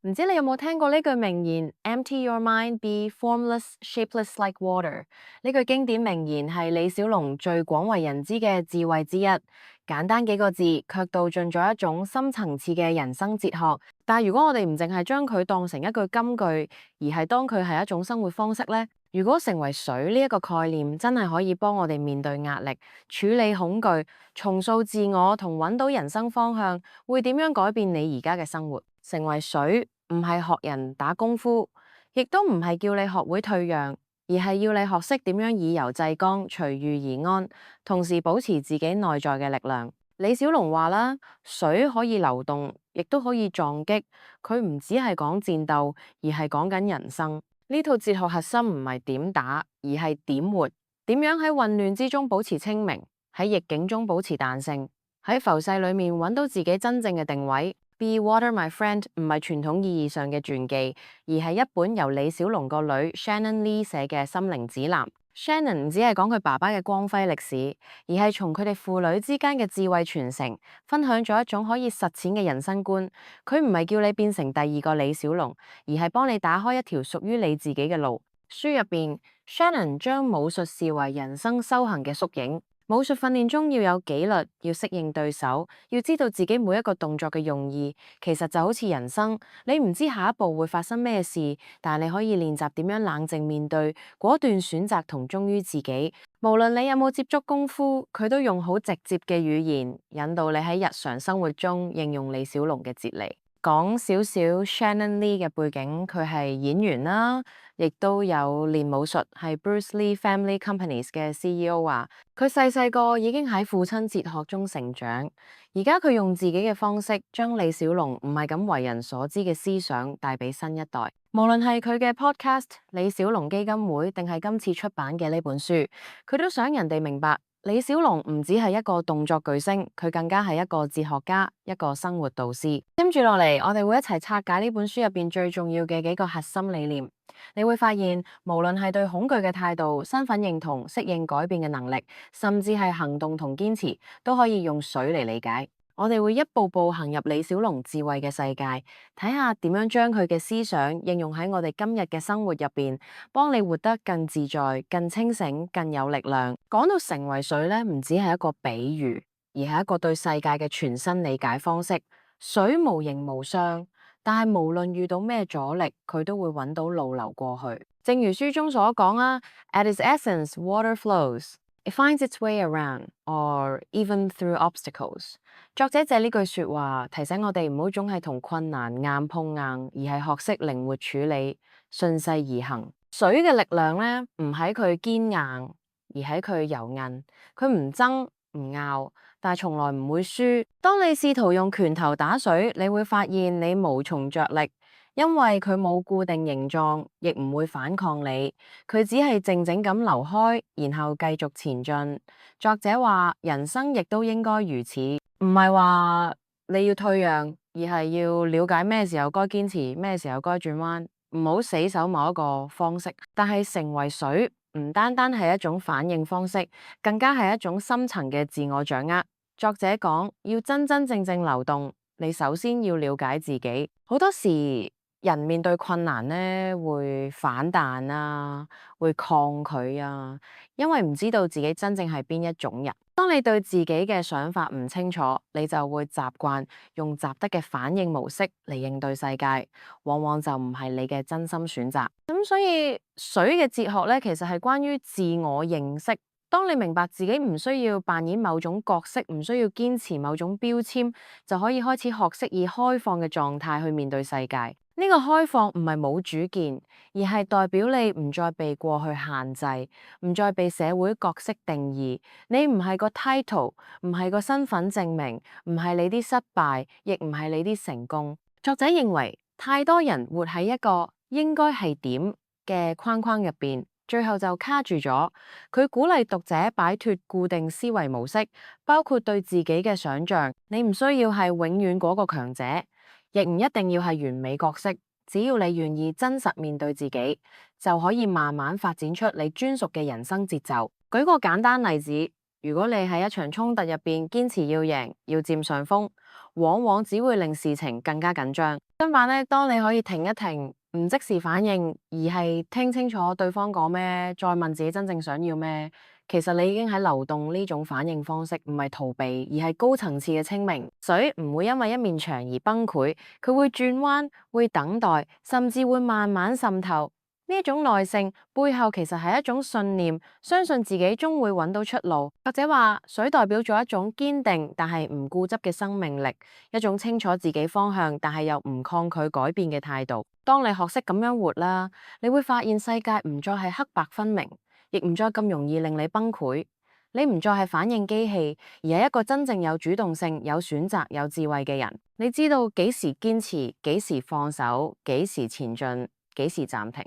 唔知你有冇聽過呢句名言？Empty your mind, be formless, shapeless like water。呢句經典名言係李小龍最廣為人知嘅智慧之一。簡單幾個字，卻道盡咗一種深層次嘅人生哲學。但係如果我哋唔淨係將佢當成一句金句，而係當佢係一種生活方式呢？如果成為水呢一個概念真係可以幫我哋面對壓力、處理恐懼、重塑自我同揾到人生方向，會點樣改變你而家嘅生活？成為水唔係學人打功夫，亦都唔係叫你學會退讓，而係要你學識點樣以柔制剛、隨遇而安，同時保持自己內在嘅力量。李小龍話啦，水可以流動，亦都可以撞擊，佢唔只係講戰鬥，而係講緊人生。呢套哲學核心唔係點打，而係點活，點樣喺混亂之中保持清明，喺逆境中保持彈性，喺浮世裏面揾到自己真正嘅定位。Be Water My Friend 唔係傳統意義上嘅傳記，而係一本由李小龍個女 Shannon Lee 寫嘅心靈指南。Shannon 唔只係講佢爸爸嘅光輝歷史，而係從佢哋父女之間嘅智慧傳承，分享咗一種可以實踐嘅人生觀。佢唔係叫你變成第二個李小龍，而係幫你打開一條屬於你自己嘅路。書入邊 Shannon 將武術視為人生修行嘅縮影。武術訓練中要有紀律，要適應對手，要知道自己每一個動作嘅用意。其實就好似人生，你唔知下一步會發生咩事，但你可以練習點樣冷靜面對，果斷選擇同忠於自己。無論你有冇接觸功夫，佢都用好直接嘅語言引導你喺日常生活中應用李小龍嘅哲理。講少少 Shannon Lee 嘅背景，佢係演員啦，亦都有練武術，係 Bruce Lee Family Companies 嘅 CEO 啊。佢細細個已經喺父親哲學中成長，而家佢用自己嘅方式，將李小龍唔係咁為人所知嘅思想帶俾新一代。無論係佢嘅 podcast、李小龍基金會，定係今次出版嘅呢本書，佢都想人哋明白。李小龍唔只係一個動作巨星，佢更加係一個哲學家，一個生活導師。跟住落嚟，我哋會一齊拆解呢本書入邊最重要嘅幾個核心理念。你會發現，無論係對恐懼嘅態度、身份認同、適應改變嘅能力，甚至係行動同堅持，都可以用水嚟理解。我哋會一步步行入李小龍智慧嘅世界，睇下點樣將佢嘅思想應用喺我哋今日嘅生活入邊，幫你活得更自在、更清醒、更有力量。講到成為水咧，唔只係一個比喻，而係一個對世界嘅全新理解方式。水無形無相，但係無論遇到咩阻力，佢都會揾到路流過去。正如書中所講啊，At its essence, water flows.It finds its way around, or even through obstacles. 作者借呢句說話提醒我哋唔好總係同困難硬碰硬，而係學識靈活處理，順勢而行。水嘅力量咧，唔喺佢堅硬，而喺佢柔韌。佢唔爭唔拗，但係從來唔會輸。當你試圖用拳頭打水，你會發現你無從着力。因為佢冇固定形狀，亦唔會反抗你，佢只係靜靜咁流開，然後繼續前進。作者話，人生亦都應該如此，唔係話你要退讓，而係要了解咩時候該堅持，咩時候該轉彎，唔好死守某一個方式。但係成為水，唔單單係一種反應方式，更加係一種深層嘅自我掌握。作者講，要真真正正流動，你首先要了解自己。好多時，人面對困難呢，會反彈啊，會抗拒啊，因為唔知道自己真正係邊一種人。當你對自己嘅想法唔清楚，你就會習慣用習得嘅反應模式嚟應對世界，往往就唔係你嘅真心選擇。所以水嘅哲學呢，其實係關於自我認識。當你明白自己唔需要扮演某種角色，唔需要堅持某種標籤，就可以開始學識以開放嘅狀態去面對世界。呢個開放唔係冇主見，而係代表你唔再被過去限制，唔再被社會角色定義。你唔係個 title， 唔係個身份證明，唔係你啲失敗，亦唔係你啲成功。作者認為，太多人活喺一個應該係點嘅框框入邊，最後就卡住咗。佢鼓勵讀者擺脫固定思維模式，包括對自己嘅想象。你唔需要係永遠嗰個強者，亦唔一定要係完美角色，只要你願意真實面對自己，就可以慢慢發展出你專屬嘅人生節奏。舉個簡單例子，如果你喺一場衝突入邊堅持要贏，要佔上風，往往只會令事情更加緊張。相反呢，當你可以停一停，唔即時反應，而係聽清楚對方講咩，再問自己真正想要咩，其實你已經喺流動。呢種反應方式唔係逃避，而係高層次嘅清明。水唔會因為一面牆而崩潰，佢會轉彎，會等待，甚至會慢慢滲透。呢一種耐性背後其實係一種信念，相信自己終會揾到出路。或者話水代表咗一種堅定但係唔固執嘅生命力，一種清楚自己方向但係又唔抗拒改變嘅態度。當你學識咁樣活啦，你會發現世界唔再係黑白分明，亦唔再咁容易令你崩潰。你唔再係反應機器，而係一個真正有主動性、有選擇、有智慧嘅人。你知道幾時堅持，幾時放手，幾時前進，幾時暫停。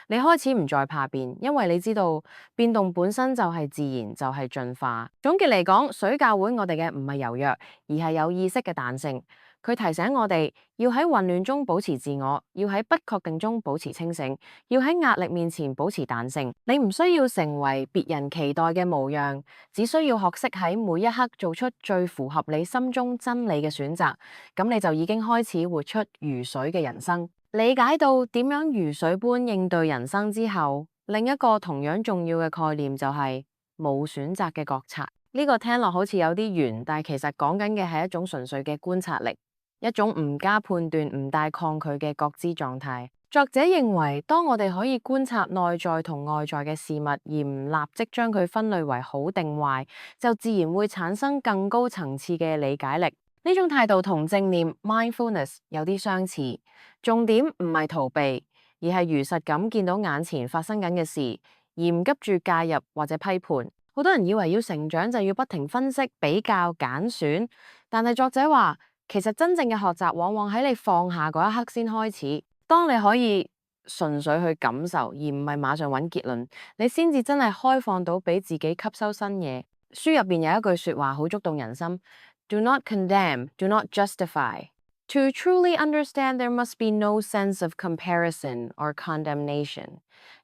你開始唔再怕變，因為你知道變動本身就係自然，就係進化。總結嚟講，水教會我哋嘅唔係柔弱，而係有意識嘅彈性。佢提醒我哋要喺混亂中保持自我，要喺不確定中保持清醒，要喺壓力面前保持彈性。你唔需要成為別人期待嘅模樣，只需要學識喺每一刻做出最符合你心中真理嘅選擇，咁你就已經開始活出如水嘅人生。理解到點樣如水般應對人生之後，另一個同樣重要嘅概念就係冇選擇嘅覺察。呢個聽落好似有啲遠，但係其實講緊嘅係一種純粹嘅觀察力，一種唔加判斷、唔帶抗拒嘅覺知狀態。作者認為，當我哋可以觀察內在同外在嘅事物，而唔立即將佢分類為好定壞，就自然會產生更高層次嘅理解力。呢種態度同正念 mindfulness 有啲相似，重點唔係逃避，而係如實咁見到眼前發生緊嘅事，而唔急住介入或者批判。好多人以為要成長就要不停分析、比較、揀選，但係作者話，其實真正嘅學習往往喺你放下嗰一刻先開始。當你可以純粹去感受，而唔係馬上揾結論，你先至真係開放到俾自己吸收新嘢。書入邊有一句說話好觸動人心。Do not condemn, do not justify. To truly understand, there must be no sense of comparison or condemnation.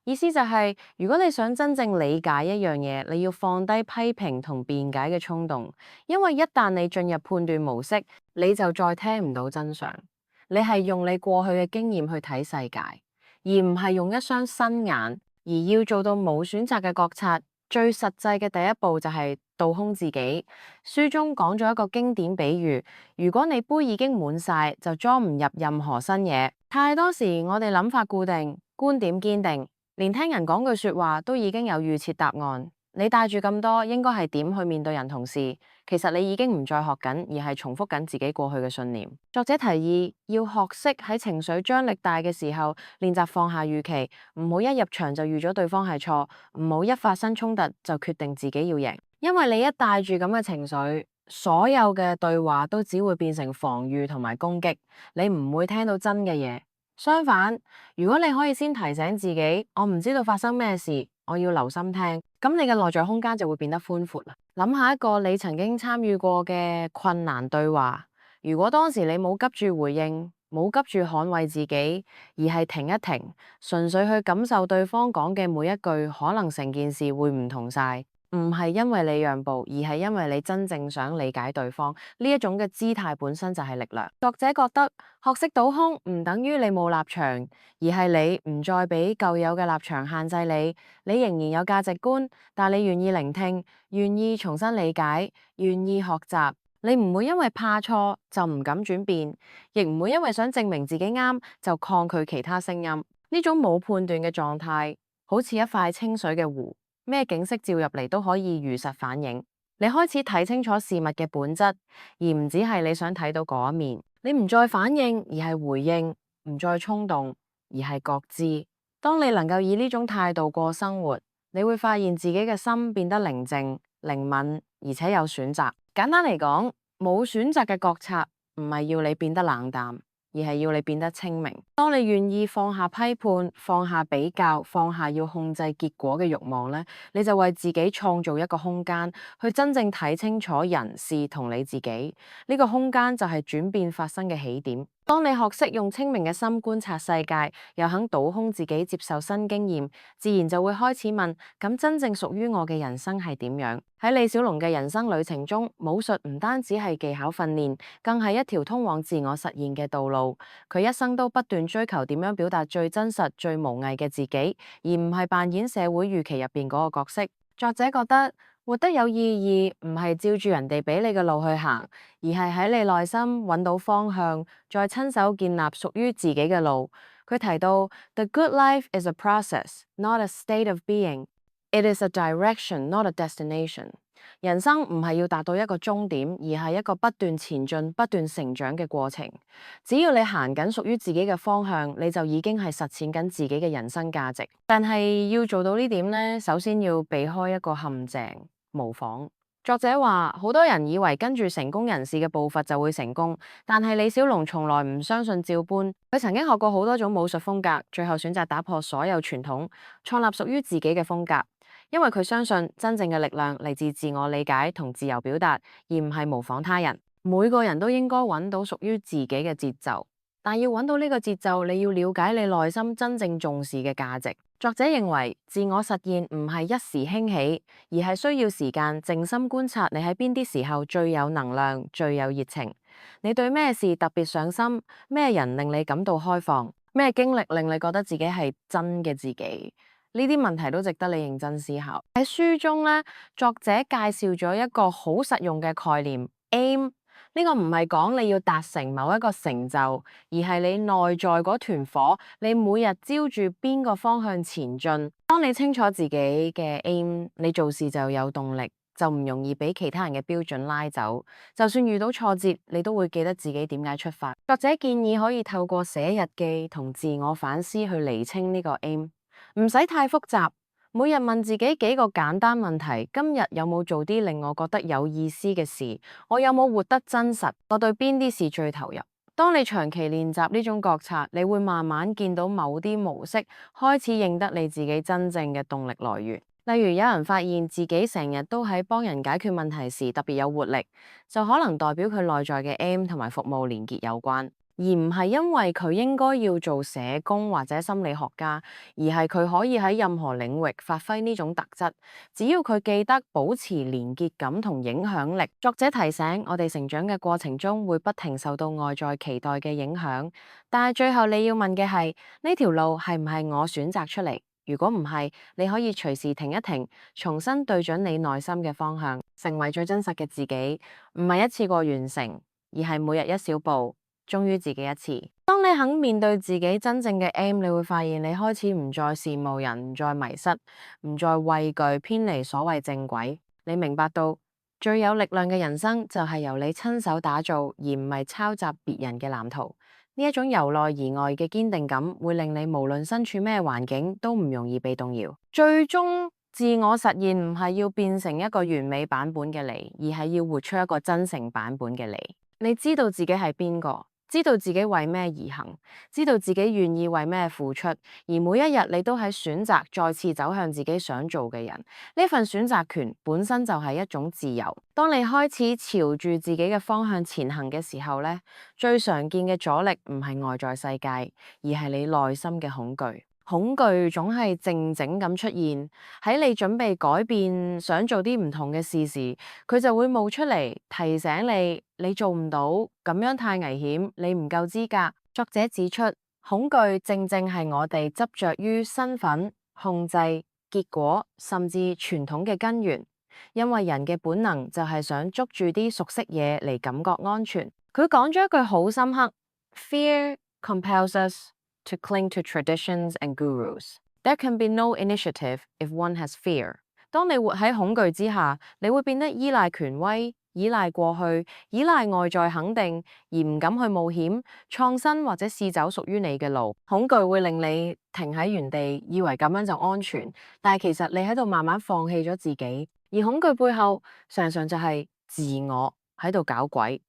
意思就係，如果你想真正理解一樣嘢，你要放低批評同辯解嘅衝動，因為一旦你進入判斷模式，你就再聽唔到真相。你係用你過去嘅經驗去睇世界，而唔係用一雙新眼。而要做到冇選擇嘅覺察，最實際嘅第一步就係倒空自己。書中講咗一個經典比喻，如果你杯已經滿晒，就裝唔入任何新嘢。太多時我哋諗法固定，觀點堅定，連聽人講句說話都已經有預設答案。你帶住咁多，應該係點去面對人同事？其實你已經唔再學緊，而係重複緊自己過去嘅信念。作者提議要學識喺情緒張力大嘅時候，練習放下預期，唔好一入場就預咗對方係錯，唔好一發生衝突就決定自己要贏。因為你一帶住咁嘅情緒，所有嘅對話都只會變成防禦同埋攻擊，你唔會聽到真嘅嘢。相反，如果你可以先提醒自己，我唔知道發生咩事，我要留心聽，咁你嘅內在空間就會變得寬闊啦。諗下一個你曾經參與過嘅困難對話，如果當時你冇急住回應，冇急住捍衛自己，而係停一停，純粹去感受對方講嘅每一句，可能成件事會唔同晒。唔係因為你讓步，而係因為你真正想理解對方。呢一種嘅姿態本身就係力量。作者覺得學識倒空唔等於你冇立場，而係你唔再俾舊有嘅立場限制你。你仍然有價值觀，但你願意聆聽，願意重新理解，願意學習。你唔會因為怕錯就唔敢轉變，亦唔會因為想證明自己啱就抗拒其他聲音。呢種冇判斷嘅狀態，好似一塊清水嘅湖。咩景色照入嚟都可以如實反映。你開始睇清楚事物嘅本質，而唔只係你想睇到嗰一面。你唔再反應，而係回應；唔再衝動，而係覺知。當你能夠以呢種態度過生活，你會發現自己嘅心變得寧靜、靈敏，而且有選擇。簡單嚟講，冇選擇嘅覺察唔係要你變得冷淡，而係要你變得清明。當你願意放下批判、放下比較、放下要控制結果嘅慾望咧，你就為自己創造一個空間，去真正睇清楚人事同你自己。呢個空間就係轉變發生嘅起點。當你學識用清明嘅心觀察世界，又肯倒空自己接受新經驗，自然就會開始問：咁真正屬於我嘅人生係點樣？喺李小龍嘅人生旅程中，武術唔單止係技巧訓練，更係一條通往自我實現嘅道路。佢一生都不斷追求點樣表達最真實、最無偽嘅自己，而唔係扮演社會預期入邊嗰個角色。作者覺得，活得有意義，唔係照住人哋俾你嘅路去行，而係喺你內心揾到方向，再親手建立屬於自己嘅路。佢提到，The good life is a process, not a state of being. It is a direction, not a destination. 人生唔係要達到一個終點，而係一個不斷前進、不斷成長嘅過程。只要你行緊屬於自己嘅方向，你就已經係實踐緊自己嘅人生價值。但係要做到呢點呢，首先要避開一個陷阱，模仿。作者話，好多人以為跟住成功人士嘅步伐就會成功，但係李小龍從來唔相信照搬。佢曾經學過好多種武術風格，最後選擇打破所有傳統，創立屬於自己嘅風格。因為佢相信真正嘅力量嚟自自我理解同自由表達，而唔係模仿他人。每個人都應該揾到屬於自己嘅節奏，但要揾到呢個節奏，你要了解你內心真正重視嘅價值。作者認為，自我實現唔係一時興起，而係需要時間靜心觀察你喺邊啲時候最有能量、最有熱情。你對咩事特別上心？咩人令你感到開放？咩經歷令你覺得自己係真嘅自己？呢啲問題都值得你認真思考。喺書中咧，作者介紹咗一個好實用嘅概念 ，aim。呢個唔係講你要達成某一個成就，而係你內在嗰團火，你每日朝住邊個方向前進。當你清楚自己嘅 aim，你做事就有動力，就唔容易俾其他人嘅標準拉走。就算遇到挫折，你都會記得自己點解出發。作者建議可以透過寫日記同自我反思去釐清呢個 aim。唔使太複雜，每日問自己幾個簡單問題：今日有冇做啲令我覺得有意思嘅事？我有冇活得真實？我對邊啲事最投入？當你長期練習呢種覺察，你會慢慢見到某啲模式，開始認得你自己真正嘅動力來源。例如有人發現自己成日都喺幫人解決問題時特別有活力，就可能代表佢內在嘅 aim 同埋服務連結有關。而唔係因為佢應該要做社工或者心理學家，而係佢可以喺任何領域發揮呢種特質。只要佢記得保持連結感同影響力。作者提醒我哋成長嘅過程中會不停受到外在期待嘅影響，但係最後你要問嘅係，呢條路係唔係我選擇出嚟？如果唔係，你可以隨時停一停，重新對準你內心嘅方向，成為最真實嘅自己。唔係一次過完成，而係每日一小步，忠於自己一次。當你肯面對自己真正嘅 aim， 你會發現你開始唔再羨慕人，唔再迷失，唔再畏懼偏離所謂正軌。你明白到最有力量嘅人生就係由你親手打造，而唔係抄襲別人嘅藍圖。呢一種由內而外嘅堅定感，會令你無論身處咩環境都唔容易被動搖。最終自我實現唔係要變成一個完美版本嘅你，而係要活出一個真誠版本嘅你。你知道自己係邊個，知道自己為咩而行，知道自己願意為咩付出，而每一日你都喺選擇再次走向自己想做嘅人。呢份選擇權本身就係一種自由。當你開始朝住自己嘅方向前行嘅時候呢，最常見嘅阻力唔係外在世界，而係你內心嘅恐懼。恐懼總係靜靜咁出現，喺你準備改變、想做啲唔同嘅事時，佢就會冒出嚟提醒你，你做唔到，咁樣太危險，你唔夠資格。作者指出，恐懼正正係我哋執着於身份、控制、結果，甚至傳統嘅根源。因為人嘅本能就係想捉住啲熟悉嘢嚟感覺安全。佢講咗一句好深刻：Fear compels us to cling to traditions and gurus. There can be no initiative if one has fear. 當你活喺恐懼之下，你會變得依賴權威、依賴過去、依賴外在肯定，而唔敢去冒險、創新或者試走屬於你嘅路。恐懼會令你停喺原地，以為咁樣就安全，但係其實你喺度慢慢放棄咗自己。而恐懼背後，常常就係自我喺度搞鬼。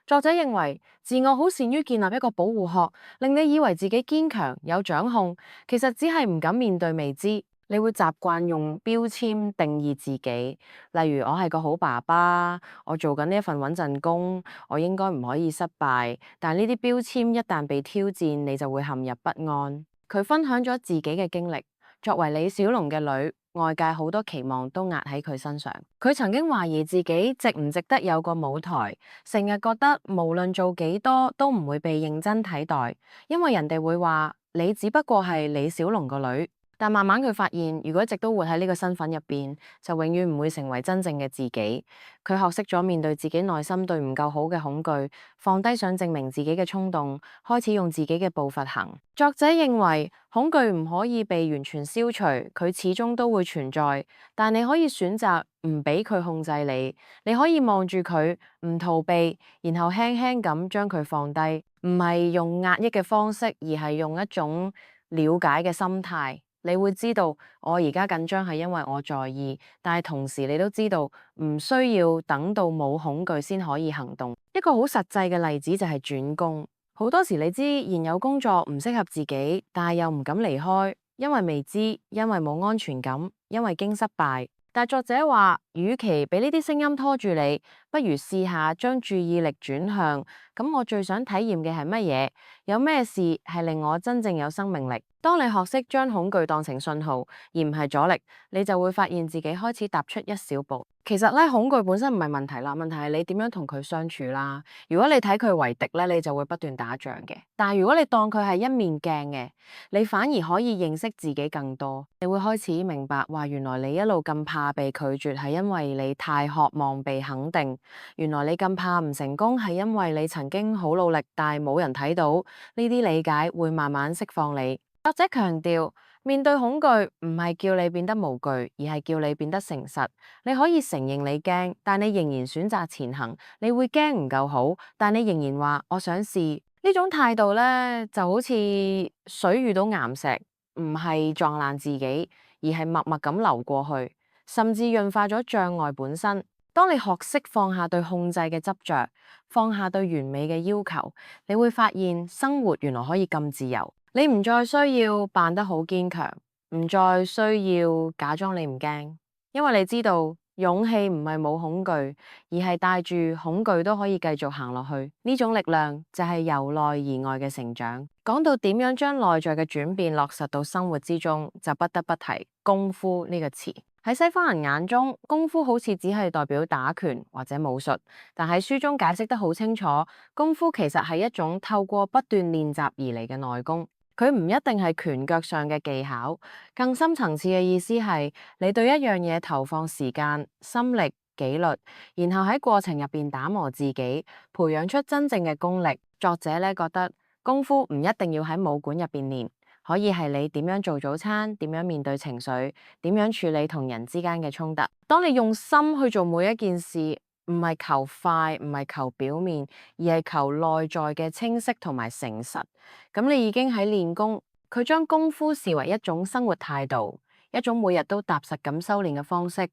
作者認為，自我好善於建立一個保護殼，令你以為自己堅強有掌控，其實只係唔敢面對未知。你會習慣用標籤定義自己，例如我係個好爸爸，我做緊呢一份穩陣工，我應該唔可以失敗。但呢啲標籤一旦被挑戰，你就會陷入不安。佢分享咗自己嘅經歷，作為李小龍嘅女，外界好多期望都壓喺佢身上。佢曾經懷疑自己值唔值得有個舞台，成日覺得無論做幾多都唔會被認真睇待，因為人哋會話你只不過係李小龍個女。但慢慢佢發現，如果一直都活喺呢個身份入邊，就永遠唔會成為真正嘅自己。佢學識咗面對自己內心對唔夠好嘅恐懼，放低想證明自己嘅衝動，開始用自己嘅步伐行。作者認為恐懼唔可以被完全消除，佢始終都會存在，但你可以選擇唔俾佢控制你。你可以望住佢，唔逃避，然後輕輕咁將佢放低，唔係用壓抑嘅方式，而係用一種了解嘅心態。你會知道我而家緊張係因為我在意，但係同時你都知道唔需要等到冇恐懼先可以行動。一個好實際嘅例子就係轉工，好多時你知現有工作唔適合自己，但係又唔敢離開，因為未知，因為冇安全感，因為驚失敗。但作者話，與其俾呢啲聲音拖住你，不如試下將注意力轉向。咁我最想體驗嘅係乜嘢？有咩事係令我真正有生命力？當你學識將恐懼當成信號，而唔係阻力，你就會發現自己開始踏出一小步。其實咧，恐懼本身唔係問題啦，問題係你點樣同佢相處啦。如果你睇佢為敵咧，你就會不斷打仗嘅。但係如果你當佢係一面鏡嘅，你反而可以認識自己更多。你會開始明白，話原來你一路咁怕被拒絕，係因為你太渴望被肯定。原來你咁怕唔成功，係因為你曾經好努力，但係冇人睇到。呢啲理解會慢慢釋放你。作者強調，面對恐懼唔係叫你變得無懼，而係叫你變得誠實。你可以承認你驚，但你仍然選擇前行。你會驚唔夠好，但你仍然話我想試。呢種態度咧，就好似水遇到岩石，唔係撞爛自己，而係默默咁流過去，甚至潤化咗障礙本身。當你學識放下對控制嘅執着，放下對完美嘅要求，你會發現生活原來可以咁自由。你唔再需要扮得好堅強，唔再需要假裝你唔驚，因為你知道勇氣唔係冇恐懼，而係帶住恐懼都可以繼續行落去。呢種力量就係由內而外嘅成長。講到點樣將內在嘅轉變落實到生活之中，就不得不提功夫呢個詞。喺西方人眼中，功夫好似只係代表打拳或者武術，但喺書中解釋得好清楚，功夫其實係一種透過不斷練習而嚟嘅內功。佢唔一定係拳腳上嘅技巧，更深層次嘅意思係你對一樣嘢投放時間、心力、紀律，然後喺過程入邊打磨自己，培養出真正嘅功力。作者咧覺得功夫唔一定要喺武館入邊練，可以係你點樣做早餐、點樣面對情緒、點樣處理同人之間嘅衝突。當你用心去做每一件事，唔係求快，唔係求表面，而係求內在嘅清晰同埋誠實。咁你已經喺練功。佢將功夫視為一種生活態度，一種每日都踏實咁修煉嘅方式，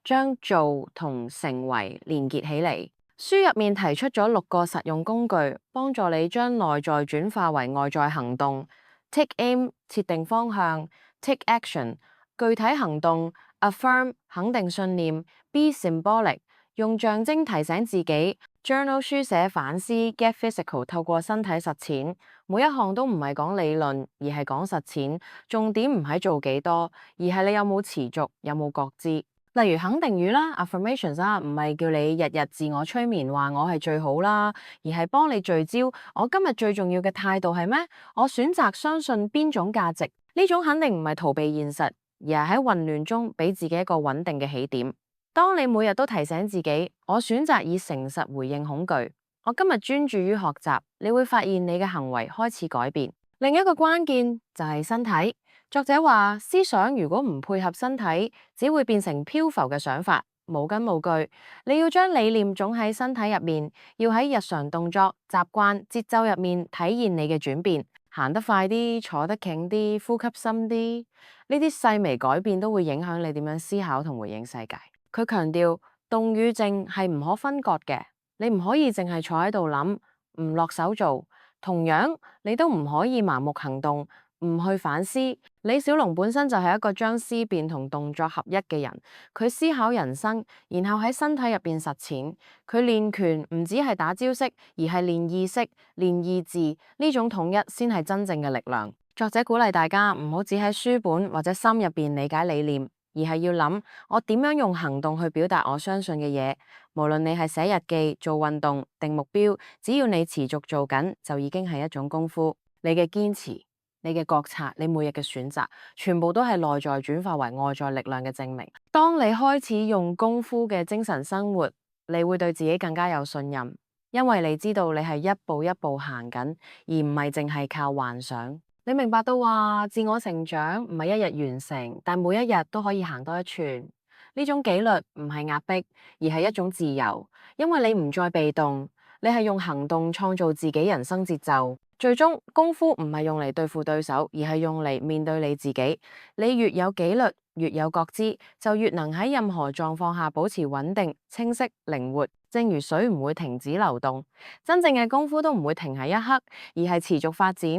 將做同成為連結起嚟。書入面提出咗6個實用工具，幫助你將內在轉化為外在行動。Take aim 設定方向，take action 具體行動，affirm 肯定信念，be symbolic 用象徵提醒自己，journal 書寫反思，get physical 透過身體實踐。每一項都唔係講理論，而係講實踐。重點唔喺做幾多，而係你有冇持續，有冇覺知。例如肯定語啦 ，affirmations 啦，唔係叫你日日自我催眠話我係最好啦，而係幫你聚焦我今日最重要嘅態度係咩？我選擇相信邊種價值？呢種肯定唔係逃避現實，而係喺混亂中俾自己一個穩定嘅起點。當你每日都提醒自己，我選擇以誠實回應恐懼，我今日專注於學習，你會發現你嘅行為開始改變。另一個關鍵就係身體。作者話，思想如果唔配合身體，只會變成漂浮嘅想法，無根無據。你要將理念種喺身體入面，要喺日常動作、習慣、節奏入面體現你嘅轉變。行得快啲，坐得勁啲，呼吸深啲，呢啲細微改變都會影響你點樣思考同回應世界。佢強調動與靜係唔可分割嘅，你唔可以淨係坐喺度諗，唔落手做。同樣，你都唔可以盲目行動，唔去反思。李小龍本身就係一個將思辨同動作合一嘅人，佢思考人生，然後喺身體入邊實踐。佢練拳唔只係打招式，而係練意識、練意志，呢種統一先係真正嘅力量。作者鼓勵大家唔好只喺書本或者心入邊理解理念，而係要諗我點樣用行動去表達我相信嘅嘢。無論你係寫日記、做運動、定目標，只要你持續做緊，就已經係一種功夫。你嘅堅持、你嘅覺察、你每日嘅選擇，全部都係內在轉化為外在力量嘅證明。當你開始用功夫嘅精神生活，你會對自己更加有信任，因為你知道你係一步一步行緊，而唔係淨係靠幻想。你明白到話自我成長唔係一日完成，但每一日都可以行多一寸。呢種紀律唔係壓迫，而係一種自由，因為你唔再被動，你係用行動創造自己人生節奏。最終功夫唔係用嚟對付對手，而係用嚟面對你自己。你越有紀律，越有覺知，就越能喺任何狀況下保持穩定、清晰、靈活。正如水唔會停止流動，真正嘅功夫都唔會停喺一刻，而係持續發展。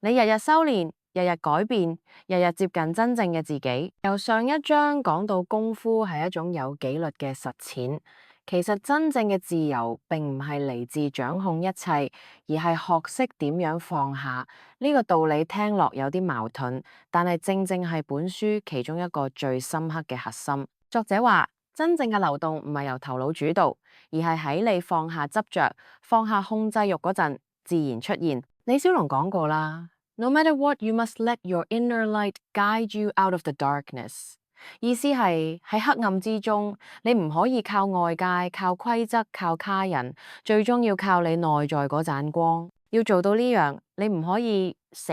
你日日修煉，日日改變，日日接近真正嘅自己。由上一章講到功夫係一種有紀律嘅實踐。其實真正嘅自由並唔係嚟自掌控一切，而係學識點樣放下。呢個道理聽落有啲矛盾，但係正正係本書其中一個最深刻嘅核心。作者話，真正嘅流動唔係由頭腦主導，而係喺你放下執着、放下控制欲嗰陣自然出現。李小龍講過啦，No matter what, you must let your inner light guide you out of the darkness。意思係喺黑暗之中，你唔可以靠外界、靠規則、靠他人，最終要靠你內在嗰盞光。要做到呢樣，你唔可以死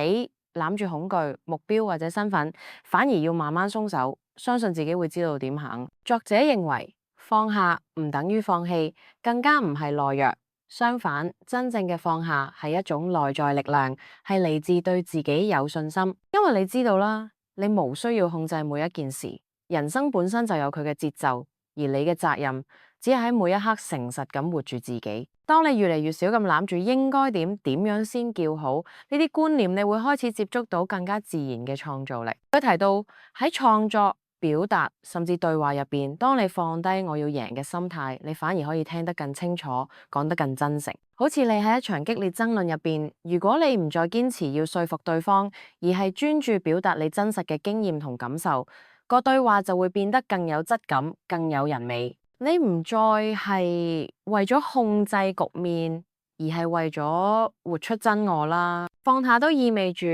攬住恐懼、目標或者身份，反而要慢慢鬆手，相信自己會知道點行。作者認為放下唔等於放棄，更加唔係懦弱，相反，真正嘅放下係一種內在力量，係嚟自對自己有信心，因為你知道啦。你無需要控制每一件事，人生本身就有佢嘅節奏，而你嘅責任只係喺每一刻誠實咁活住自己。當你越嚟越少咁攬住應該點樣先叫好呢啲觀念，你會開始接觸到更加自然嘅創造力。佢提到喺創作、表達甚至對話入邊，當你放低我要贏嘅心態，你反而可以聽得更清楚，講得更真誠。好似你喺一場激烈爭論入邊，如果你唔再堅持要說服對方，而係專注表達你真實嘅經驗同感受，個對話就會變得更有質感，更有人味。你唔再係為咗控制局面，而係為咗活出真我啦。放下都意味住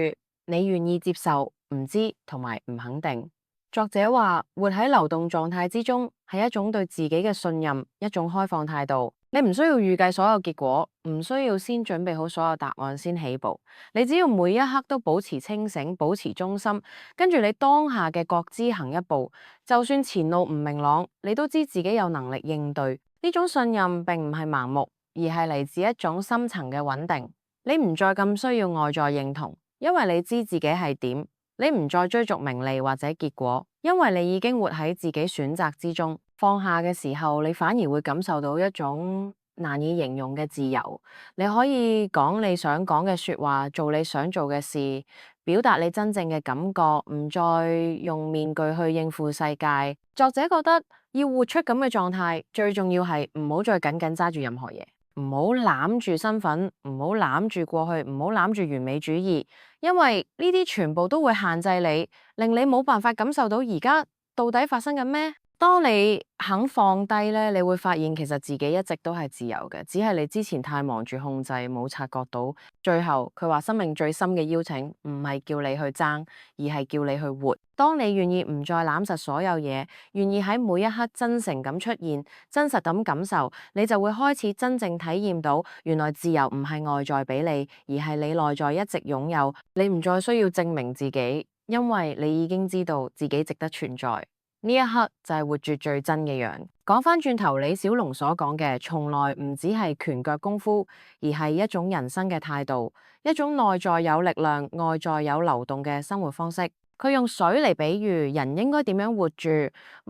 你願意接受唔知同埋唔肯定。作者話，活喺流動狀態之中係一種對自己嘅信任，一種開放態度。你唔需要預計所有結果，唔需要先準備好所有答案先起步。你只要每一刻都保持清醒，保持忠心，跟住你當下嘅覺知行一步，就算前路唔明朗，你都知自己有能力應對。呢種信任並唔係盲目，而係嚟自一種深層嘅穩定。你唔再咁需要外在認同，因為你知自己係點。你唔再追逐名利或者結果，因為你已經活喺自己選擇之中。放下嘅時候，你反而會感受到一種難以形容嘅自由。你可以講你想講嘅說話，做你想做嘅事，表達你真正嘅感覺，唔再用面具去應付世界。作者覺得要活出咁嘅狀態，最重要係唔好再緊緊揸住任何嘢。唔好攬住身份，唔好攬住過去，唔好攬住完美主義，因為呢啲全部都會限制你，令你冇辦法感受到而家到底發生緊咩。當你肯放低咧，你會發現其實自己一直都係自由嘅，只係你之前太忙住控制，冇察覺到。最後佢話，生命最深嘅邀請唔係叫你去爭，而係叫你去活。當你願意唔再攬實所有嘢，願意喺每一刻真誠咁出現，真實咁感受，你就會開始真正體驗到，原來自由唔係外在俾你，而係你內在一直擁有。你唔再需要證明自己，因為你已經知道自己值得存在。呢一刻就係活住最真嘅樣。講返轉頭，李小龍所講嘅，從來唔只係拳腳功夫，而係一種人生嘅態度，一種內在有力量、外在有流動嘅生活方式。佢用水嚟比喻人應該點樣活住，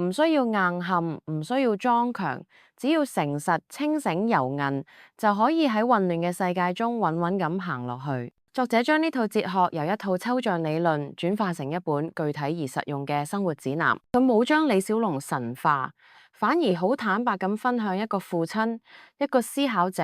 唔需要硬撼，唔需要裝強，只要誠實、清醒、柔韌，就可以喺混亂嘅世界中穩穩咁行落去。作者將呢套哲學由一套抽象理論轉化成一本具體而實用嘅生活指南。佢冇將李小龍神化，反而好坦白咁分享一個父親、一個思考者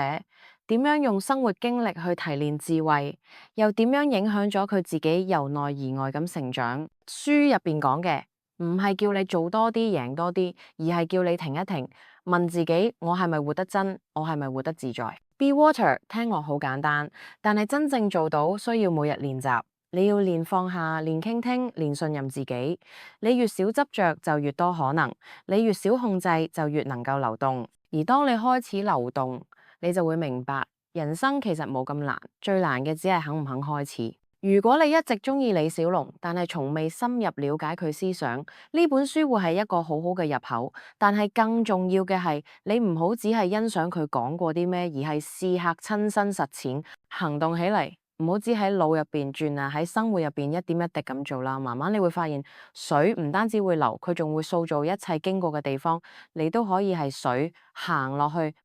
點樣用生活經歷去提煉智慧，又點樣影響咗佢自己由內而外咁成長。書入邊講嘅唔係叫你做多啲、贏多啲，而係叫你停一停，問自己：我係咪活得真？我係咪活得自在？Be Water 聽落好簡單，但係真正做到需要每日練習。你要練放下，練傾聽，練信任自己。你越少執着，就越多可能；你越少控制，就越能夠流動。而當你開始流動，你就會明白，人生其實冇咁難，最難嘅只係肯唔肯開始。如果你一直鍾意李小龍，但係從未深入了解佢思想，呢本書會係一個好好嘅入口。但係更重要嘅係，你唔好只係欣賞佢講過啲咩，而係試下親身實踐，行動起嚟。唔好只喺腦入邊轉啊，喺生活入邊一點一滴咁做啦。慢慢你會發現，水唔單止會流，佢仲會塑造一切經過嘅地方。你都可以係水行落去，